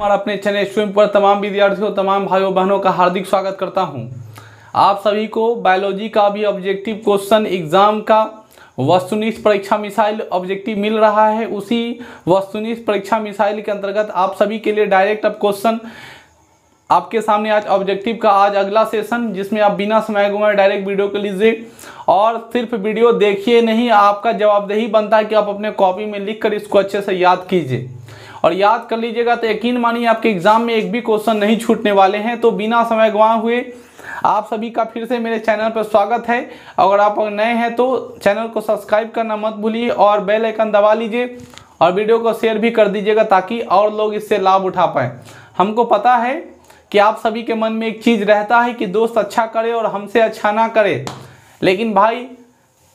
और अपने channel stream पर तमाम विद्यार्थियों तमाम भाइयों बहनों का हार्दिक स्वागत करता हूं। आप सभी को बायोलॉजी का भी ऑब्जेक्टिव क्वेश्चन एग्जाम का वस्तुनिष्ठ परीक्षा मिसाइल ऑब्जेक्टिव मिल रहा है। उसी वस्तुनिष्ठ परीक्षा मिसाइल के अंतर्गत आप सभी के लिए डायरेक्ट अब क्वेश्चन आपके सामने आज ऑब्जेक्टिव का आज अगला सेशन, जिसमें आप बिना समय गंवाए डायरेक्ट वीडियो को लीजिए और सिर्फ वीडियो देखिए नहीं, आपका जवाबदेही बनता है कि आप अपने कॉपी में लिखकर इसको अच्छे से याद कीजिए और याद कर लीजिएगा तो यकीन मानिए आपके एग्जाम में एक भी क्वेश्चन नहीं छूटने वाले हैं। तो बिना समय गंवाए हुए आप सभी का फिर से मेरे चैनल पर स्वागत है। अगर आप नए हैं तो चैनल को सब्सक्राइब करना मत भूलिए और बेल आइकन दबा लीजिए और वीडियो को शेयर भी कर दीजिएगा ताकि और लोग इससे लाभ उठा पाएँ। हमको पता है कि आप सभी के मन में एक चीज़ रहता है कि दोस्त अच्छा करे और हमसे अच्छा ना करे, लेकिन भाई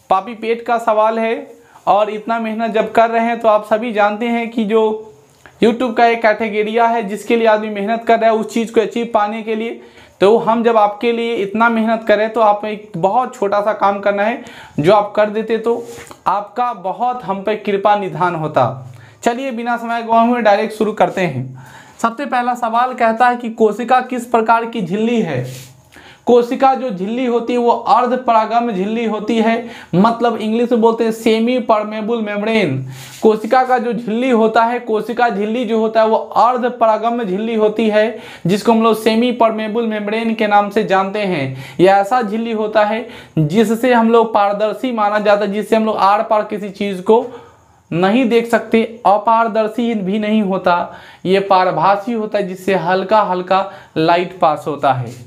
पापी पेट का सवाल है और इतना मेहनत जब कर रहे हैं तो आप सभी जानते हैं कि जो YouTube का एक कैटेगरिया है जिसके लिए आदमी मेहनत कर रहा है उस चीज़ को अचीव पाने के लिए, तो हम जब आपके लिए इतना मेहनत करें तो आप एक बहुत छोटा सा काम करना है, जो आप कर देते तो आपका बहुत हम पे कृपा निधान होता। चलिए बिना समय गंवाए हुए डायरेक्ट शुरू करते हैं। सबसे पहला सवाल कहता है कि कोशिका किस प्रकार की झिल्ली है। कोशिका जो झिल्ली होती है वो अर्ध परागम झिल्ली होती है, मतलब इंग्लिश में बोलते हैं सेमी परमेबल मेम्ब्रेन। कोशिका का जो झिल्ली होता है, कोशिका झिल्ली जो होता है वो अर्ध परागम झिल्ली होती है, जिसको हम लोग सेमी परमेबल मेम्ब्रेन के नाम से जानते हैं। यह ऐसा झिल्ली होता है जिससे हम लोग पारदर्शी माना जाता है, जिससे हम लोग आर पार किसी चीज़ को नहीं देख सकते, अपारदर्शी भी नहीं होता, ये पारभासी होता है जिससे हल्का हल्का लाइट पास होता है।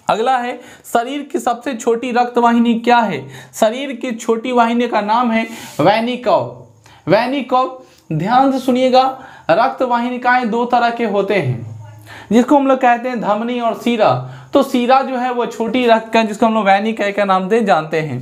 अगला है शरीर की सबसे छोटी रक्त वाहिनी क्या है। शरीर की छोटी वाहिनी का नाम है वेनिकव। वेनिकव, ध्यान से सुनिएगा, रक्त वाहिनिकाएं दो तरह के होते हैं जिसको हम लोग कहते हैं धमनी और सीरा। तो सीरा जो है वो छोटी रक्त का जिसको हम लोग वेनिकव के नाम से जानते हैं।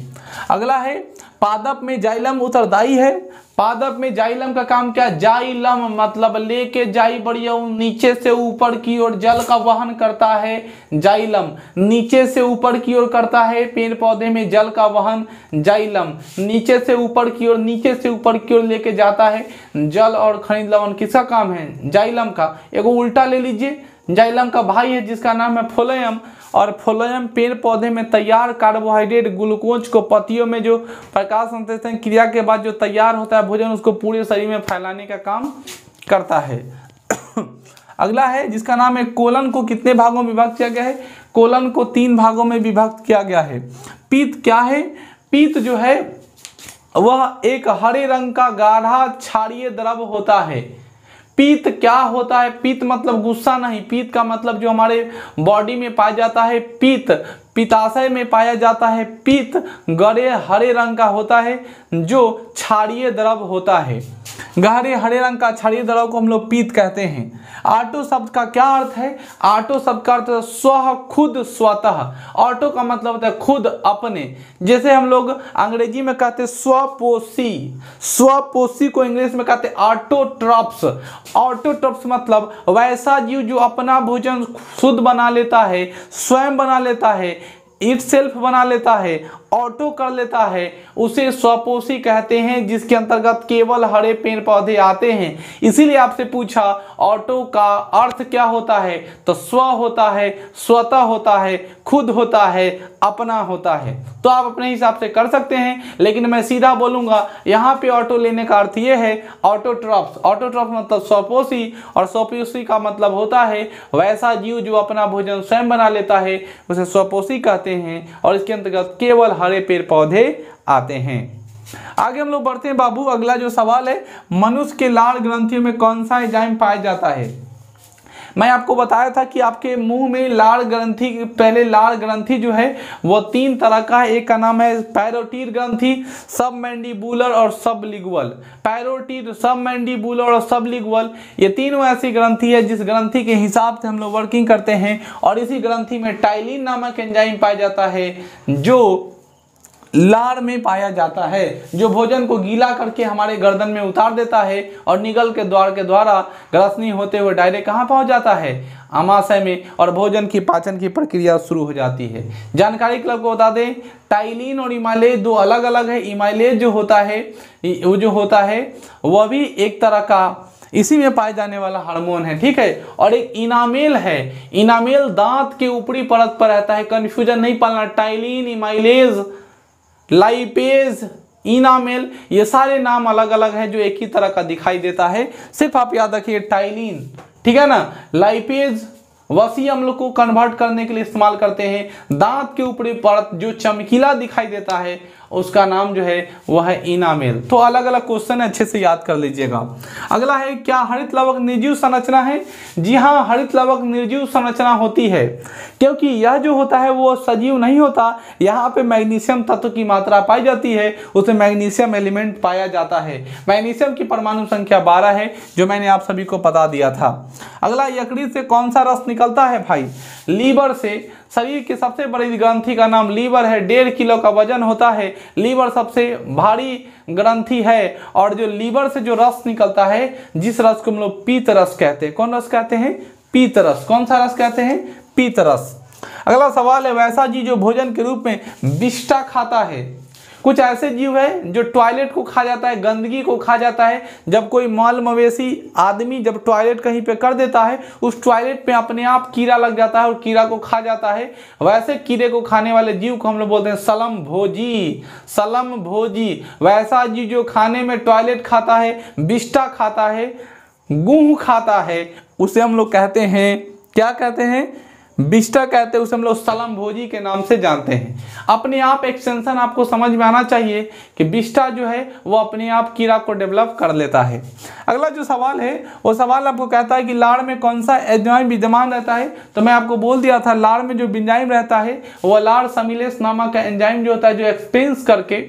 अगला है पादप में जाइलम उत्तरदायी है। पादप में जाइलम का काम क्या? जाइलम मतलब लेके जाई बढ़िया नीचे से ऊपर की ओर जल का वहन करता है। जाइलम नीचे से ऊपर की ओर करता है, पेड़ पौधे में जल का वहन। जाइलम नीचे से ऊपर की ओर, नीचे से ऊपर की ओर लेके जाता है जल और खनिज लवण। किसका काम है? जाइलम का। एगो उल्टा ले लीजिए, जाइलम का भाई है जिसका नाम है फ्लोएम, और फ्लोएम पेड़ पौधे में तैयार कार्बोहाइड्रेट ग्लूकोज को पत्तियों में जो प्रकाश संश्लेषण क्रिया के बाद जो तैयार होता है भोजन, उसको पूरे शरीर में फैलाने का काम करता है। अगला है जिसका नाम है कोलन को कितने भागों में विभक्त किया गया है? कोलन को 3 भागों में विभक्त किया गया है। पीत क्या है? पीत जो है वह एक हरे रंग का गाढ़ा क्षारीय द्रव होता है। पीत क्या होता है? पीत मतलब गुस्सा नहीं, पीत का मतलब जो हमारे बॉडी में पाया जाता है, पीत पित्ताशय में पाया जाता है। पीत गहरे हरे रंग का होता है जो क्षारीय द्रव होता है। गहरे हरे रंग का क्षारीय द्रव को हम लोग पीत कहते हैं। ऑटो शब्द का क्या अर्थ है? ऑटो शब्द का अर्थ है स्व, खुद, स्वतः। ऑटो का मतलब होता है खुद, अपने। जैसे हम लोग अंग्रेजी में कहते हैं स्वपोषी, स्वपोषी को इंग्लिश में कहते हैं ऑटोट्रॉप्स। ऑटोट्रॉप्स मतलब वैसा जीव जो अपना भोजन खुद बना लेता है, स्वयं बना लेता है, इट सेल्फ बना लेता है, ऑटो कर लेता है, उसे स्वपोषी कहते हैं, जिसके अंतर्गत केवल हरे पेड़ पौधे आते हैं। इसीलिए आपसे पूछा ऑटो का अर्थ क्या होता है, तो स्व होता है, स्वतः होता है, खुद होता है, अपना होता है। तो आप अपने हिसाब से कर सकते हैं, लेकिन मैं सीधा बोलूंगा यहाँ पे ऑटो लेने का अर्थ ये है ऑटोट्रॉप्स। ऑटोट्रॉप्स मतलब स्वपोषी, और स्वपोषी का मतलब होता है वैसा जीव जो अपना भोजन स्वयं बना लेता है, उसे स्वपोषी कहते हैं, और इसके अंतर्गत केवल हरे पेड़ पौधे आते हैं। आगे हम लोग बढ़ते हैं बाबू। अगला जो सवाल है, मनुष्य के लाल ग्रंथियों में कौन सा एंजाइम पाया जाता है? मैं आपको बताया था कि आपके मुंह में लाल ग्रंथि, पहले लाल ग्रंथि जो है वो 3 तरह का है। एक का नाम है पैरोटिड ग्रंथि, सबमैंडिबुलर और सबलिंगुअल। पैरोटिड, सबमैंडिबुलर और सबलिंगुअल, ये तीनों ऐसी ग्रंथि है जिस ग्रंथि के हिसाब से हम लोग वर्किंग करते हैं, और इसी ग्रंथि में टाइलिन नामक एंजाइम पाया जाता है जो लार में पाया जाता है, जो भोजन को गीला करके हमारे गर्दन में उतार देता है और निगल के द्वार के द्वारा ग्रसनी होते हुए डायरेक्ट कहाँ पहुँच जाता है? आमाशय में, और भोजन की पाचन की प्रक्रिया शुरू हो जाती है। जानकारी के लिए आपको बता दें, टाइलिन और इमाइलेज दो अलग अलग है। इमाइलेज जो होता है वह भी एक तरह का इसी में पाए जाने वाला हार्मोन है, ठीक है। और एक इनामेल है, इनामेल दांत के ऊपरी परत पर रहता है, कंफ्यूजन नहीं पालना, टाइलिन, इमाइलेज, लाइपेज, इनामेल, ये सारे नाम अलग अलग हैं जो एक ही तरह का दिखाई देता है, सिर्फ आप याद रखिए टाइलिन, ठीक है ना। लाइपेज वसी अम्ल को कन्वर्ट करने के लिए इस्तेमाल करते हैं। दांत के ऊपरी परत जो चमकीला दिखाई देता है उसका नाम जो है वह है इनामेल। तो अलग अलग क्वेश्चन है, अच्छे से याद कर लीजिएगा। अगला है, क्या हरित लवक निर्जीव संरचना है? जी हाँ, हरित लवक निर्जीव संरचना होती है, क्योंकि यह जो होता है वो सजीव नहीं होता। यहाँ पे मैग्नीशियम तत्व की मात्रा पाई जाती है, उसमें मैग्नीशियम एलिमेंट पाया जाता है। मैग्नीशियम की परमाणु संख्या 12 है, जो मैंने आप सभी को बता दिया था। अगला, यकृत से कौन सा रस निकलता है भाई? लीवर से। शरीर की सबसे बड़ी ग्रंथि का नाम लीवर है, 1.5 किलो का वजन होता है। लीवर सबसे भारी ग्रंथि है, और जो लीवर से जो रस निकलता है, जिस रस को हम लोग पीत रस कहते हैं, कौन रस कहते हैं? पीत रस। कौन सा रस कहते हैं? पीत रस। अगला सवाल है, वैसा जीव जो भोजन के रूप में विष्ठा खाता है। कुछ ऐसे जीव है जो टॉयलेट को खा जाता है, गंदगी को खा जाता है। जब कोई मल मवेशी आदमी जब टॉयलेट कहीं पे कर देता है, उस टॉयलेट पे अपने आप कीड़ा लग जाता है और कीड़ा को खा जाता है। वैसे कीड़े को खाने वाले जीव को हम लोग बोलते हैं सलम भोजी। सलम भोजी वैसा जीव जो खाने में टॉयलेट खाता है, विष्ठा खाता है, गुह खाता है, उसे हम लोग कहते हैं, क्या कहते हैं? विष्ठा कहते हैं। उसे हम लोग सलम भोजी के नाम से जानते हैं। अपने आप एक्सटेंशन आपको समझ में आना चाहिए कि विष्ठा जो है वो अपने आप कीड़ा को डेवलप कर लेता है। अगला जो सवाल है वो सवाल आपको कहता है कि लार में कौन सा एंजाइम विद्यमान रहता है। तो मैं आपको बोल दिया था, लार में जो एंजाइम रहता है वो लार समिलेस नामक एंजाइम जो होता है, जो एक्सपेंस करके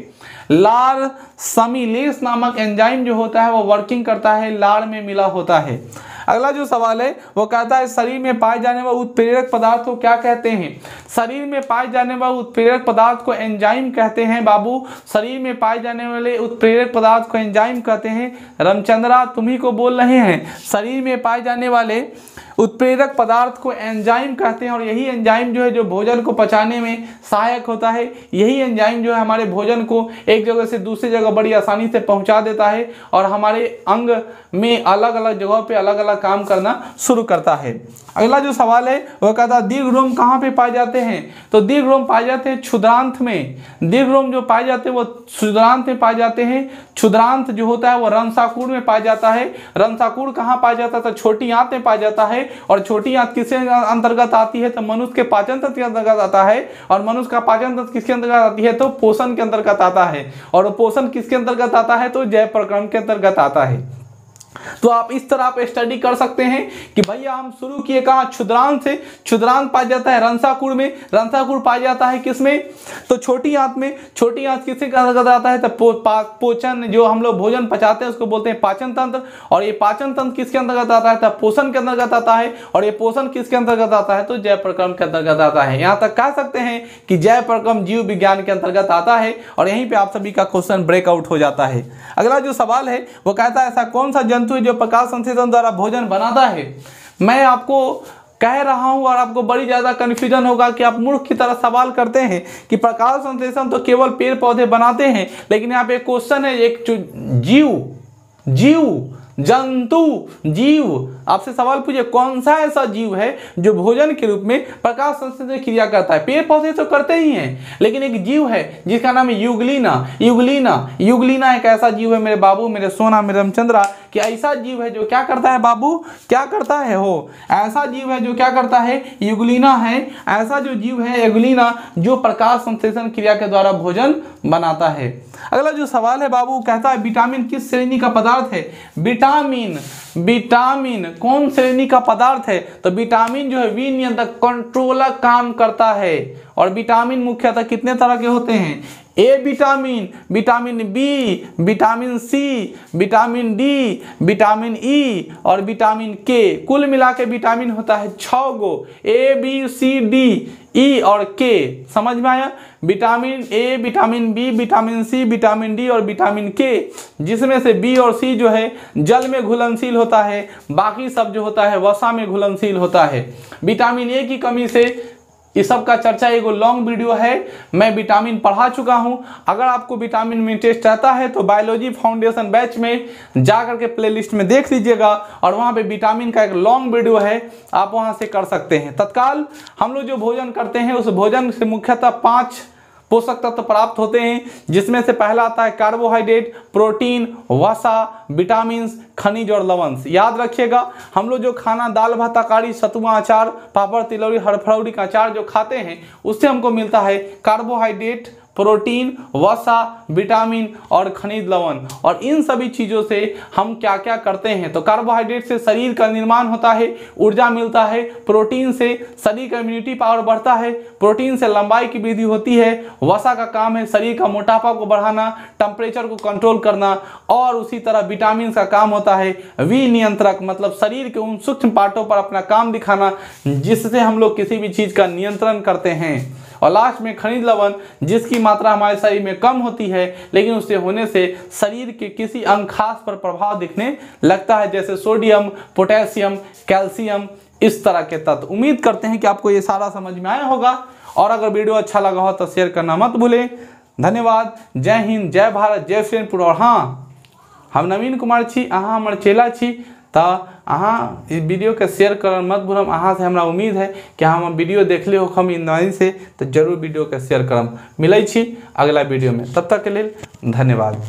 लार समिलेस नामक एंजाइम जो होता है वो वर्किंग करता है, लार में मिला होता है। अगला जो सवाल है वो कहता है, शरीर में पाए जाने वाले उत्प्रेरक पदार्थ को क्या कहते हैं? शरीर में पाए जाने वाले उत्प्रेरक पदार्थ को एंजाइम कहते हैं बाबू। शरीर में पाए जाने वाले उत्प्रेरक पदार्थ को एंजाइम कहते हैं। रामचंद्रा तुम्ही को बोल रहे हैं, शरीर में पाए जाने वाले उत्प्रेरक पदार्थ को एंजाइम कहते हैं, और यही एंजाइम जो है जो भोजन को पचाने में सहायक होता है। यही एंजाइम जो है हमारे भोजन को एक जगह से दूसरी जगह बड़ी आसानी से पहुंचा देता है, और हमारे अंग में अलग अलग जगहों पे अलग अलग काम करना शुरू करता है। अगला जो सवाल है वह कहता है, दीर्घरोम कहाँ पे पाए जाते हैं? तो दीर्घरोम पाए जाते हैं क्षुद्रांत में। दीर्घरोम जो पाए जाते हैं वो क्षुद्रांत में पाए जाते हैं। क्षुद्रांत जो होता है वो रंसाकूर में पाया जाता है। रंसाकूर कहाँ पाया जाता है? तो छोटी आंत में पाया जाता है। और छोटी आंत किसके अंतर्गत आती है? तो मनुष्य के पाचन तंत्र के अंतर्गत आता है। और मनुष्य का पाचन तंत्र किसके अंतर्गत आती है? तो पोषण के अंतर्गत आता है। और पोषण किसके अंतर्गत आता है? तो जैव प्रक्रम के अंतर्गत आता है। तो आप इस तरह आप स्टडी कर सकते हैं कि भैया हम शुरू किए कहाँ? क्षुद्रांत से। क्षुद्रांत पाया जाता है रंसाकूर में। रंसाकूर पाया जाता है किसमें? तो छोटी आंत में। छोटी आंत किसके अंतर्गत आता है? तो पोषण, जो हम लोग भोजन पचाते हैं उसको बोलते हैं पाचन तंत्र। और ये पाचन तंत्र किसके अंतर्गत आता है? तो पोषण के अंतर्गत आता है। और ये पोषण किसके अंतर्गत आता है? तो जैव प्रक्रम के अंतर्गत आता है। यहाँ तक कह सकते हैं कि जैव प्रक्रम जीव विज्ञान के अंतर्गत आता है, और यहीं पे आप सभी का क्वेश्चन ब्रेकआउट हो जाता है। अगला जो सवाल है वो कहता है, ऐसा कौन सा जंतु है जो प्रकाश संश्लेषण द्वारा भोजन बनाता है? मैं आपको कह रहा हूं और आपको बड़ी ज्यादा कंफ्यूजन होगा कि आप मूर्ख की तरह सवाल करते हैं कि प्रकाश संश्लेषण तो केवल पेड़ पौधे बनाते हैं, लेकिन यहाँ पे क्वेश्चन है एक जीव जंतु जीव आपसे सवाल पूछे कौन सा ऐसा जीव है जो भोजन के रूप में प्रकाश संश्लेषण क्रिया करता है? पेड़ पौधे तो करते ही हैं, लेकिन एक जीव है जिसका नाम है यूग्लिना। यूग्लिना यूग्लिना एक ऐसा जीव है मेरे बाबू, मेरे सोना, मेरे रामचंद्रा, कि ऐसा जीव है जो क्या करता है बाबू? क्या करता है? हो ऐसा जीव है जो क्या करता है? यूग्लिना है ऐसा जो जीव है यूग्लिना, जो प्रकाश संश्लेषण क्रिया के द्वारा भोजन बनाता है। अगला जो सवाल है बाबू कहता है, विटामिन किस श्रेणी का पदार्थ है? विटामिन कौन श्रेणी का पदार्थ है? तो विटामिन जो है विनियंत्रक कंट्रोलर काम करता है। और विटामिन मुख्यतः कितने तरह के होते हैं? A vitamin, vitamin B, vitamin C, vitamin D, vitamin E और विटामिन के। कुल मिला के विटामिन होता है 6 गो, A B C D E और के। समझ में आया? Vitamin A, vitamin B, vitamin C, vitamin D और विटामिन के, जिसमें से बी और सी जो है जल में घुलनशील होता है, बाकी सब जो होता है वसा में घुलनशील होता है। विटामिन ए की कमी से इस सब का चर्चा एगो लॉन्ग वीडियो है, मैं विटामिन पढ़ा चुका हूं। अगर आपको विटामिन में इंटरेस्ट रहता है तो बायोलॉजी फाउंडेशन बैच में जा करके प्लेलिस्ट में देख लीजिएगा, और वहां पे विटामिन का एक लॉन्ग वीडियो है, आप वहां से कर सकते हैं। तत्काल हम लोग जो भोजन करते हैं उस भोजन से मुख्यतः 5 पोषक तत्व प्राप्त होते हैं, जिसमें से पहला आता है कार्बोहाइड्रेट, प्रोटीन, वसा, विटामिन, खनिज और लवण। याद रखिएगा, हम लोग जो खाना दाल भात तरकारी सतुआ अचार पापड़ तिलौरी हरफरौरी का अचार जो खाते हैं उससे हमको मिलता है कार्बोहाइड्रेट, प्रोटीन, वसा, विटामिन और खनिज लवण। और इन सभी चीज़ों से हम क्या क्या करते हैं, तो कार्बोहाइड्रेट से शरीर का निर्माण होता है, ऊर्जा मिलता है। प्रोटीन से शरीर का इम्यूनिटी पावर बढ़ता है, प्रोटीन से लंबाई की वृद्धि होती है। वसा का काम है शरीर का मोटापा को बढ़ाना, टेम्परेचर को कंट्रोल करना। और उसी तरह विटामिन का काम होता है विनियंत्रक, मतलब शरीर के उन सूक्ष्म पार्टों पर अपना काम दिखाना जिससे हम लोग किसी भी चीज़ का नियंत्रण करते हैं। और लास्ट में खनिज लवण, जिसकी मात्रा हमारे शरीर में कम होती है लेकिन उससे होने से शरीर के किसी अंग खास पर प्रभाव दिखने लगता है, जैसे सोडियम, पोटेशियम, कैल्शियम, इस तरह के तत्व। उम्मीद करते हैं कि आपको ये सारा समझ में आया होगा, और अगर वीडियो अच्छा लगा हो तो शेयर करना मत भूलें। धन्यवाद। जय हिंद, जय भारत, जय फ्रेंडपुर। और हाँ, हम नवीन कुमार छी, अहाँ हमर चेला छी, तो अहाँ इस वीडियो के शेयर कर मत भूलम। अहाँ से हमरा उम्मीद है कि हम वीडियो देखले हो हम ईमानदारी से, तो जरूर वीडियो के शेयर करम। मिलै छी अगला वीडियो में, तब तक के लिए धन्यवाद।